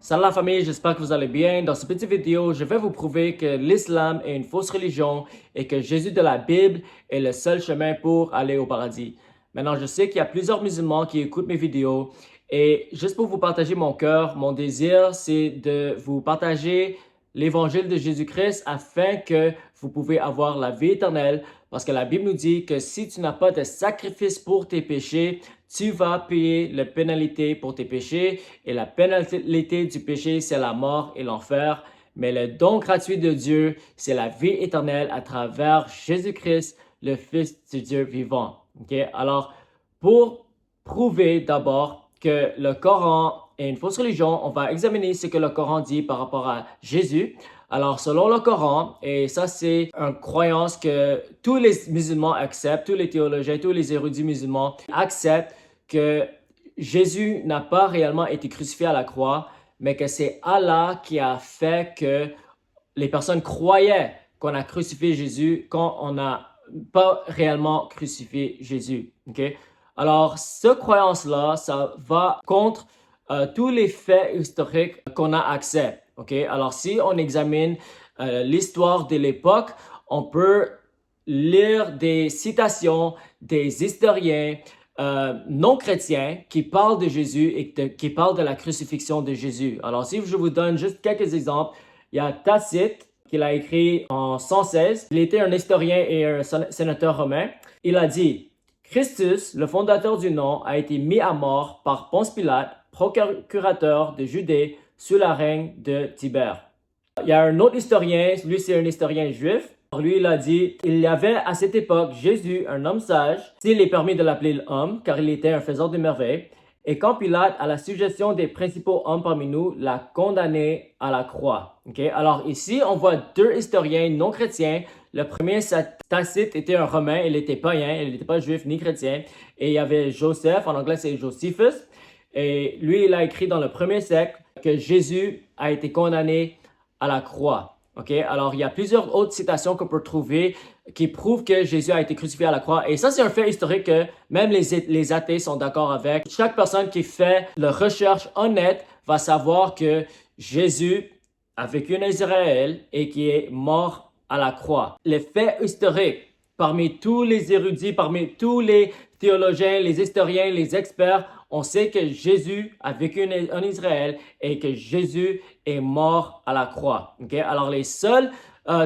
Salut la famille, j'espère que vous allez bien. Dans cette petite vidéo, je vais vous prouver que l'islam est une fausse religion et que Jésus de la Bible est le seul chemin pour aller au paradis. Maintenant, je sais qu'il y a plusieurs musulmans qui écoutent mes vidéos et juste pour vous partager mon cœur, mon désir, c'est de vous partager l'évangile de Jésus-Christ afin que vous pouvez avoir la vie éternelle parce que la Bible nous dit que si tu n'as pas de sacrifice pour tes péchés, tu vas payer la pénalité pour tes péchés et la pénalité du péché, c'est la mort et l'enfer. Mais le don gratuit de Dieu, c'est la vie éternelle à travers Jésus-Christ, le Fils du Dieu vivant. Okay? Alors, pour prouver d'abord que le Coran est une fausse religion, on va examiner ce que le Coran dit par rapport à Jésus. Alors, selon le Coran, et ça c'est une croyance que tous les musulmans acceptent, tous les théologiens, tous les érudits musulmans acceptent que Jésus n'a pas réellement été crucifié à la croix, mais que c'est Allah qui a fait que les personnes croyaient qu'on a crucifié Jésus quand on n'a pas réellement crucifié Jésus. Okay? Alors, cette croyance-là, ça va contre tous les faits historiques qu'on a accès. Okay? Alors, si on examine l'histoire de l'époque, on peut lire des citations des historiens non chrétiens qui parlent de Jésus et qui parlent de la crucifixion de Jésus. Alors, si je vous donne juste quelques exemples, il y a Tacite qu'il a écrit en 116. Il était un historien et un sénateur romain. Il a dit « Christus, le fondateur du nom, a été mis à mort par Ponce Pilate, procurateur de Judée, sous la règne de Tibère. » Il y a un autre historien, lui c'est un historien juif. Lui, il a dit, il y avait à cette époque Jésus, un homme sage, s'il est permis de l'appeler l'homme, car il était un faiseur de merveilles. Et quand Pilate, à la suggestion des principaux hommes parmi nous, l'a condamné à la croix. Okay? Alors ici, on voit deux historiens non chrétiens. Le premier, Tacite, était un romain, il n'était païen, il n'était pas juif ni chrétien. Et il y avait Joseph, en anglais c'est Josephus. Et lui, il a écrit dans le premier siècle que Jésus a été condamné à la croix. Okay? Alors, il y a plusieurs autres citations qu'on peut trouver qui prouvent que Jésus a été crucifié à la croix. Et ça, c'est un fait historique que même les athées sont d'accord avec. Chaque personne qui fait la recherche honnête va savoir que Jésus a vécu en Israël et qui est mort à la croix. Les faits historiques, parmi tous les érudits, parmi tous les théologiens, les historiens, les experts, on sait que Jésus a vécu en Israël et que Jésus est mort à la croix. Okay? Alors, les seuls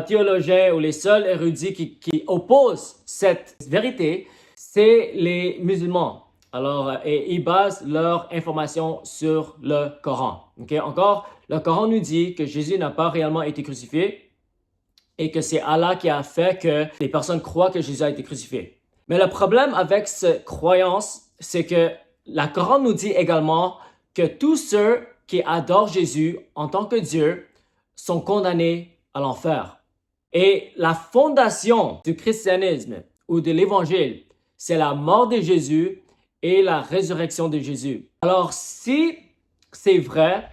théologiens ou les seuls érudits qui opposent cette vérité, c'est les musulmans. Alors, et ils basent leur information sur le Coran. Okay? Encore, le Coran nous dit que Jésus n'a pas réellement été crucifié et que c'est Allah qui a fait que les personnes croient que Jésus a été crucifié. Mais le problème avec cette croyance, c'est que la Coran nous dit également que tous ceux qui adorent Jésus en tant que Dieu sont condamnés à l'enfer. Et la fondation du christianisme ou de l'évangile, c'est la mort de Jésus et la résurrection de Jésus. Alors, si c'est vrai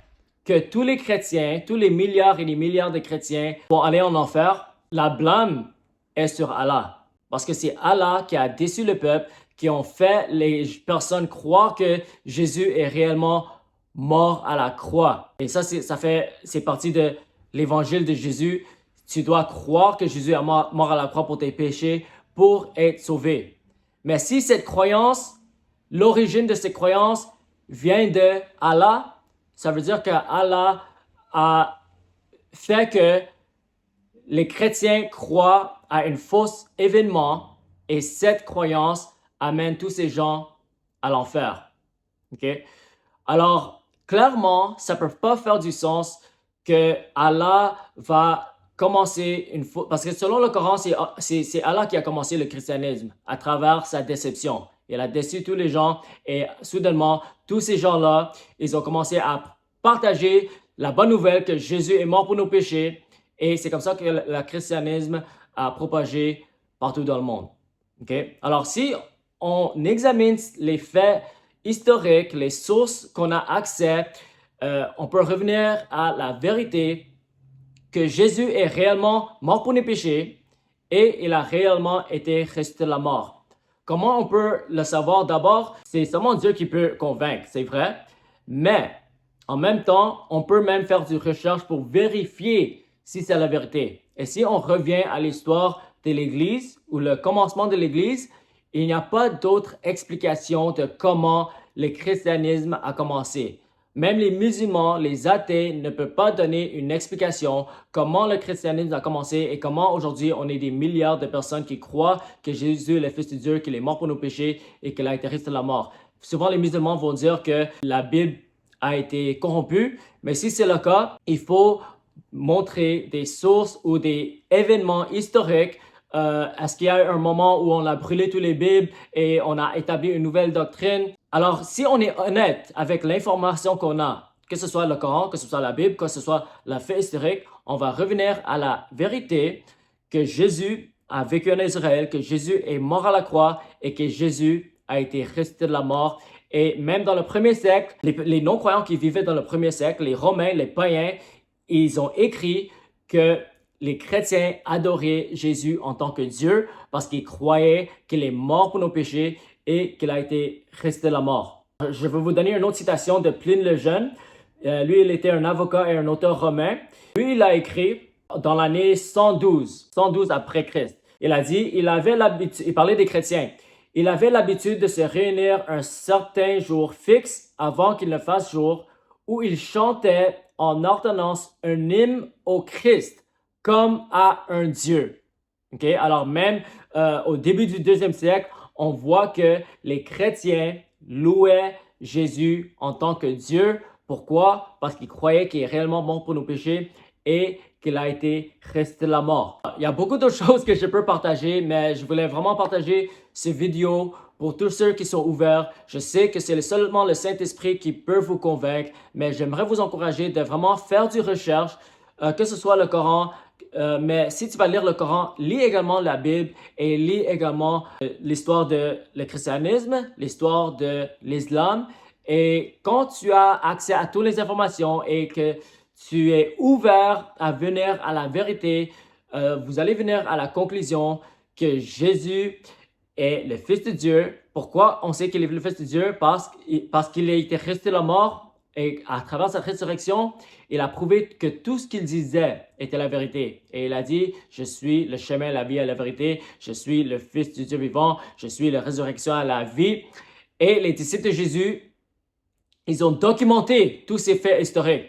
que tous les chrétiens, tous les milliards et les milliards de chrétiens vont aller en enfer, la blâme est sur Allah. Parce que c'est Allah qui a déçu le peuple, qui ont fait les personnes croire que Jésus est réellement mort à la croix. Et ça, c'est partie de l'évangile de Jésus. Tu dois croire que Jésus est mort à la croix pour tes péchés, pour être sauvé. Mais si cette croyance, l'origine de cette croyance vient de Allah, ça veut dire que Allah a fait que les chrétiens croient à un faux événement et cette croyance amène tous ces gens à l'enfer. Okay? Alors, clairement, ça ne peut pas faire du sens que Allah va commencer une fois, parce que selon le Coran, c'est Allah qui a commencé le christianisme à travers sa déception. Il a déçu tous les gens et soudainement, tous ces gens-là, ils ont commencé à partager la bonne nouvelle que Jésus est mort pour nos péchés et c'est comme ça que le christianisme a propagé partout dans le monde. Okay? Alors, si on examine les faits historiques, les sources qu'on a accès, on peut revenir à la vérité que Jésus est réellement mort pour nos péchés et il a réellement été ressuscité de la mort. Comment on peut le savoir? D'abord, c'est seulement Dieu qui peut convaincre, c'est vrai, mais En même temps, on peut même faire des recherches pour vérifier si c'est la vérité. Et si on revient à l'histoire de l'Église ou le commencement de l'Église, il n'y a pas d'autre explication de comment le christianisme a commencé. Même les musulmans, les athées ne peuvent pas donner une explication comment le christianisme a commencé et comment aujourd'hui on est des milliards de personnes qui croient que Jésus est le Fils de Dieu, qu'il est mort pour nos péchés et qu'il a été ressuscité de la mort. Souvent, les musulmans vont dire que la Bible a été corrompue, mais si c'est le cas, il faut montrer des sources ou des événements historiques. Est-ce qu'il y a eu un moment où on a brûlé tous les Bibles et on a établi une nouvelle doctrine? Alors, si on est honnête avec l'information qu'on a, que ce soit le Coran, que ce soit la Bible, que ce soit la fait historique, on va revenir à la vérité que Jésus a vécu en Israël, que Jésus est mort à la croix et que Jésus a été ressuscité de la mort. Et même dans le premier siècle, les non-croyants qui vivaient dans le premier siècle, les Romains, les païens, ils ont écrit que les chrétiens adoraient Jésus en tant que Dieu parce qu'ils croyaient qu'il est mort pour nos péchés et qu'il a été ressuscité de la mort. Je vais vous donner une autre citation de Pline le Jeune. Lui, il était un avocat et un auteur romain. Lui, il a écrit dans l'année 112 après Christ. Il a dit, il parlait des chrétiens. Il avait l'habitude de se réunir un certain jour fixe avant qu'il ne fasse jour où il chantait en ordonnance un hymne au Christ comme à un Dieu. Okay? Alors même au début du 2e siècle, on voit que les chrétiens louaient Jésus en tant que Dieu. Pourquoi? Parce qu'ils croyaient qu'il est réellement mort pour nos péchés et qu'il a été ressuscité de la mort. Il y a beaucoup d'autres choses que je peux partager, mais je voulais vraiment partager ces vidéos pour tous ceux qui sont ouverts. Je sais que c'est seulement le Saint-Esprit qui peut vous convaincre, mais j'aimerais vous encourager de vraiment faire du recherche, que ce soit le Coran, mais si tu vas lire le Coran, lis également la Bible et lis également l'histoire de le christianisme, l'histoire de l'islam. Et quand tu as accès à toutes les informations et que tu es ouvert à venir à la vérité, vous allez venir à la conclusion que Jésus est le Fils de Dieu. Pourquoi on sait qu'il est le Fils de Dieu? Parce qu'il a été ressuscité de la mort et à travers sa résurrection, il a prouvé que tout ce qu'il disait était la vérité. Et il a dit, je suis le chemin, la vie et la vérité. Je suis le Fils du Dieu vivant. Je suis la résurrection à la vie. Et les disciples de Jésus, ils ont documenté tous ces faits historiques.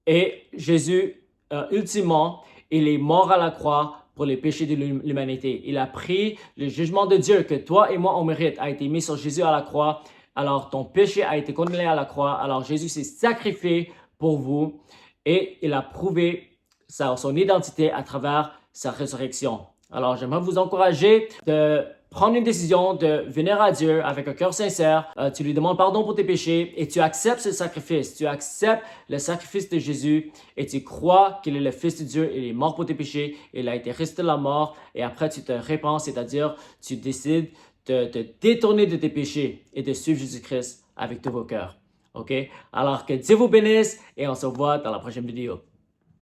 Et Jésus, ultimement, il est mort à la croix pour les péchés de l'humanité. Il a pris le jugement de Dieu que toi et moi on mérite, a été mis sur Jésus à la croix. Alors ton péché a été condamné à la croix. Alors Jésus s'est sacrifié pour vous et il a prouvé son identité à travers sa résurrection. Alors j'aimerais vous encourager de prendre une décision de venir à Dieu avec un cœur sincère. Tu lui demandes pardon pour tes péchés et tu acceptes ce sacrifice. Tu acceptes le sacrifice de Jésus et tu crois qu'il est le Fils de Dieu. Il est mort pour tes péchés. Il a été ressuscité de la mort. Et après, tu te répands, c'est-à-dire tu décides de te détourner de tes péchés et de suivre Jésus-Christ avec tout vos cœurs. OK? Alors que Dieu vous bénisse et on se voit dans la prochaine vidéo.